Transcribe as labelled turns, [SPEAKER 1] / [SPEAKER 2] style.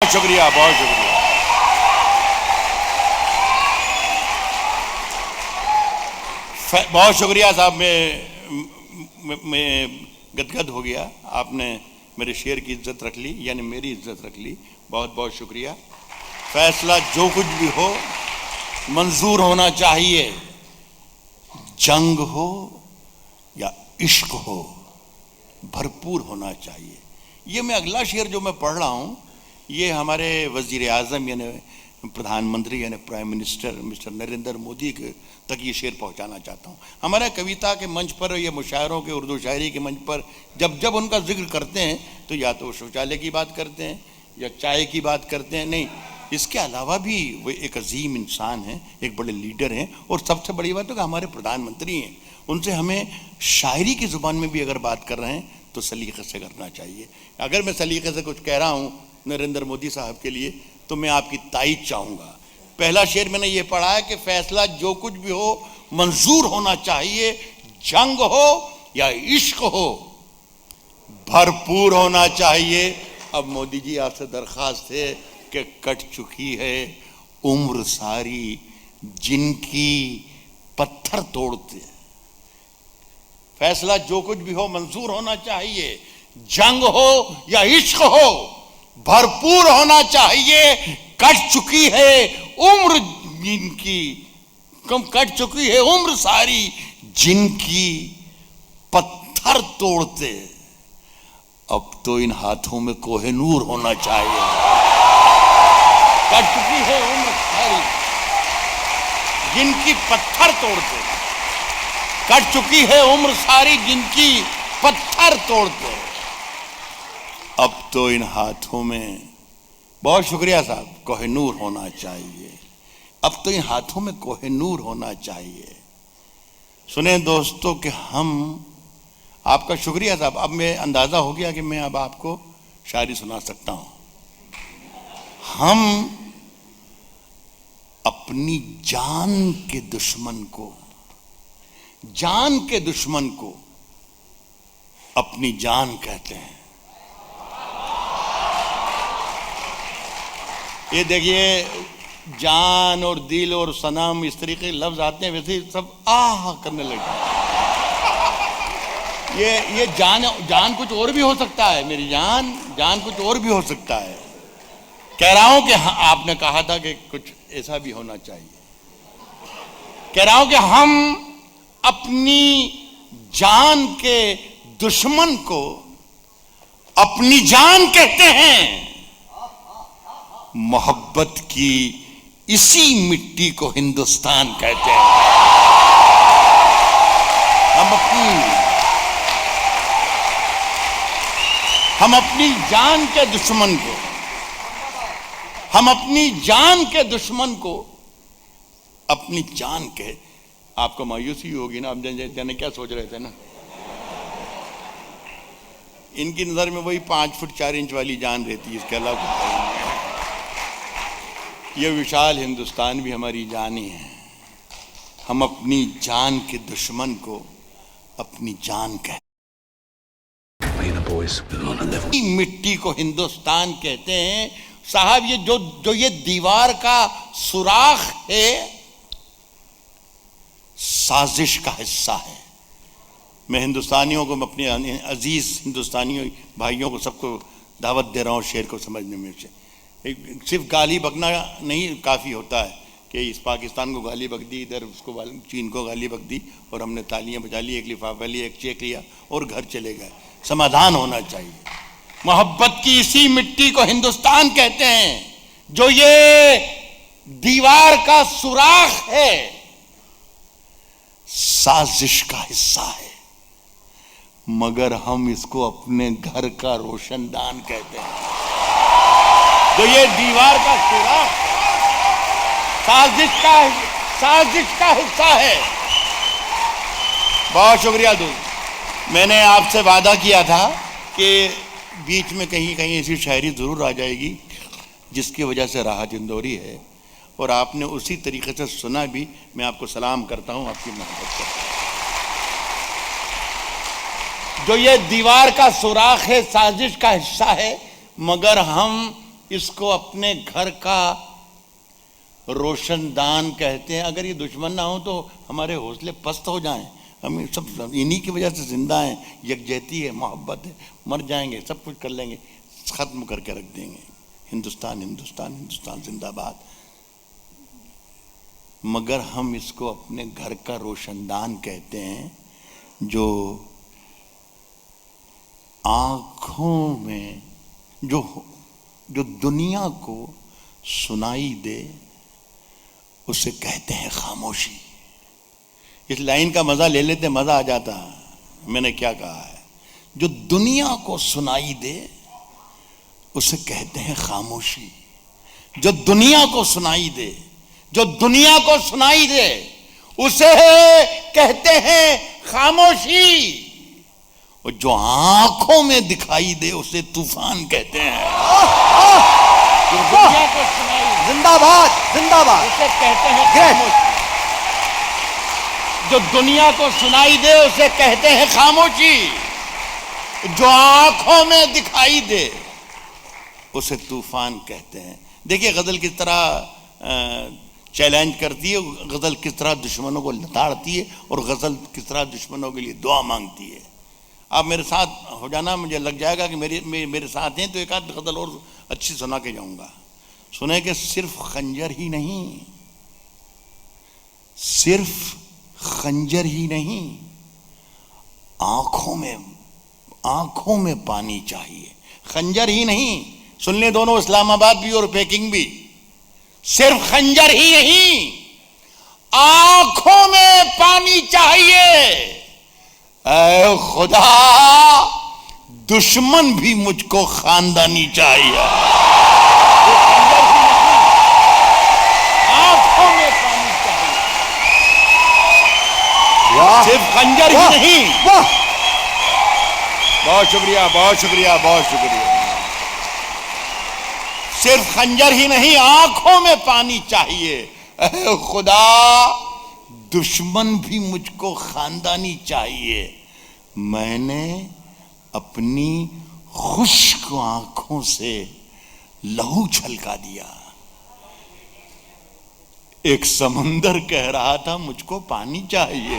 [SPEAKER 1] शुक्रिया, बहुत शुक्रिया। बहुत शुक्रिया साहब। मैं गदगद हो गया। आपने मेरे शेर की इज्जत रख ली, यानी मेरी इज्जत रख ली। बहुत बहुत शुक्रिया। फैसला जो कुछ भी हो मंजूर होना चाहिए, जंग हो या इश्क हो भरपूर होना चाहिए। ये मैं अगला शेर जो मैं पढ़ रहा हूँ ये हमारे वजीर आज़म यानी प्रधानमंत्री यानी prime minister mister Narendra Modi के तक ये शेर पहुंचाना चाहता हूँ। हमारे कविता के मंच पर या मुशायरों के उर्दू शायरी के मंच पर जब जब उनका जिक्र करते हैं तो या तो शौचालय की बात करते हैं या चाय की बात करते हैं। नहीं, इसके अलावा भी वो एक अजीम इंसान हैं, एक बड़े लीडर हैं, और सबसे बड़ी बात है कि हमारे प्रधानमंत्री हैं। उनसे हमें शायरी की ज़ुबान में भी अगर बात कर रहे हैं तो सलीक़े से करना चाहिए। अगर मैं सलीक़े से कुछ कह रहा हूँ नरेंद्र मोदी साहब के लिए तो मैं आपकी ताईद चाहूँगा। पहला शेर मैंने ये पढ़ा है कि फैसला जो कुछ भी हो मंजूर होना चाहिए, जंग हो या इश्क हो भरपूर होना चाहिए। अब मोदी जी आपसे दरख्वास्त है कि कट चुकी है उम्र सारी जिनकी पत्थर तोड़ते। फैसला जो कुछ भी हो मंजूर होना चाहिए, जंग हो या इश्क हो भरपूर होना चाहिए। कट चुकी है उम्र जिनकी, कम कट चुकी है उम्र सारी जिनकी पत्थर तोड़ते। अब तो इन हाथों में कोहिनूर होना चाहिए। कट चुकी है उम्र सारी जिनकी पत्थर तोड़ते। कट चुकी है उम्र सारी जिनकी पत्थर तोड़ते। अब तो इन हाथों में, बहुत शुक्रिया साहब, कोहिनूर होना चाहिए। अब तो इन हाथों में कोहिनूर होना चाहिए। सुने दोस्तों कि हम, आपका शुक्रिया साहब। अब मैं अंदाजा हो गया कि मैं अब आपको शायरी सुना सकता हूं। हम अपनी जान के दुश्मन को, जान के दुश्मन को अपनी जान कहते हैं। ये देखिए, जान और दिल और सनम इस तरीके के लफ्ज आते हैं, वैसे सब आह करने लगे। ये जान कुछ और भी हो सकता है। मेरी जान कुछ और भी हो सकता है। कह रहा हूं कि आपने कहा था कि कुछ ऐसा भी होना चाहिए। कह रहा हूं कि हम अपनी जान के दुश्मन को अपनी जान कहते हैं। मोहब्बत की इसी मिट्टी को हिंदुस्तान कहते हैं। हम अपनी जान के दुश्मन को, हम अपनी जान के दुश्मन को अपनी जान कहे। आपको मायूसी होगी ना, आप जाने क्या सोच रहे थे ना। इनकी नजर में वही 5 फुट 4 इंच वाली जान रहती है, इसके अलावा ये विशाल हिंदुस्तान भी हमारी जान ही है। हम अपनी जान के दुश्मन को अपनी जान कहते। मिट्टी को हिंदुस्तान कहते हैं। साहब ये जो ये दीवार का सुराख है साजिश का हिस्सा है। मैं हिंदुस्तानियों को, अपने अजीज हिंदुस्तानियों भाइयों को सबको दावत दे रहा हूँ शेर को समझने में से। सिर्फ गाली बकना नहीं काफ़ी होता है कि इस पाकिस्तान को गाली बक दी, इधर उसको चीन को गाली बक दी और हमने तालियां बजा ली, एक लिफाफा लिया, एक चेक लिया और घर चले गए। समाधान होना चाहिए। मोहब्बत की इसी मिट्टी को हिंदुस्तान कहते हैं। जो ये दीवार का सुराख है साजिश का हिस्सा है, मगर हम इसको अपने घर का रोशनदान कहते हैं। तो ये दीवार का सुराख साजिश का हिस्सा है। बहुत शुक्रिया दोस्त। मैंने आपसे वादा किया था कि बीच में कहीं कहीं ऐसी शायरी जरूर आ जाएगी जिसकी वजह से राहत इंदौरी है, और आपने उसी तरीके से सुना भी। मैं आपको सलाम करता हूं, आपकी मोहब्बत करता हूं। जो ये दीवार का सुराख है साजिश का हिस्सा है, मगर हम इसको अपने घर का रोशनदान कहते हैं। अगर ये दुश्मन ना हो तो हमारे हौसले पस्त हो जाएं। हम सब इन्हीं की वजह से जिंदा हैं। यकजहती है, मोहब्बत है, मर जाएंगे, सब कुछ कर लेंगे, ख़त्म करके रख देंगे। हिंदुस्तान हिंदुस्तान हिंदुस्तान जिंदाबाद। मगर हम इसको अपने घर का रोशनदान कहते हैं, जो आँखों में जो दुनिया को सुनाई दे उसे कहते हैं खामोशी। इस लाइन का मजा ले लेते, मजा आ जाता। मैंने क्या कहा है? जो दुनिया को सुनाई दे उसे कहते हैं खामोशी। जो दुनिया को सुनाई दे, जो दुनिया को सुनाई दे उसे कहते हैं खामोशी। और जो आंखों में दिखाई दे उसे तूफान कहते हैं। जो दुनिया को सुनाई,
[SPEAKER 2] जिंदाबाद जिंदाबाद,
[SPEAKER 1] उसे कहते हैं खामोशी। जो दुनिया को सुनाई दे उसे कहते हैं खामोशी। जो आंखों में दिखाई दे उसे तूफान कहते हैं। देखिए गजल किस तरह चैलेंज करती है, गजल किस तरह दुश्मनों को लताड़ती है, और गजल किस तरह दुश्मनों के लिए दुआ मांगती है। आप मेरे साथ हो जाना, मुझे लग जाएगा कि मेरे साथ हैं तो एक आध गजल और अच्छी सुना के जाऊंगा। सुने कि सिर्फ खंजर ही नहीं, सिर्फ खंजर ही नहीं, आंखों में पानी चाहिए। खंजर ही नहीं, सुन ले दोनों, इस्लामाबाद भी और पेकिंग भी। सिर्फ खंजर ही नहीं, आंखों में पानी चाहिए। ऐ खुदा, दुश्मन भी मुझको खानदानी चाहिए। आंखों में पानी चाहिए, सिर्फ खंजर ही नहीं। बहुत शुक्रिया, बहुत शुक्रिया, बहुत शुक्रिया। सिर्फ खंजर ही नहीं, आंखों में पानी चाहिए। ऐ खुदा, दुश्मन भी मुझको खानदानी चाहिए। मैंने अपनी खुश्क आंखों से लहू छलका दिया। एक समंदर कह रहा था मुझको पानी चाहिए।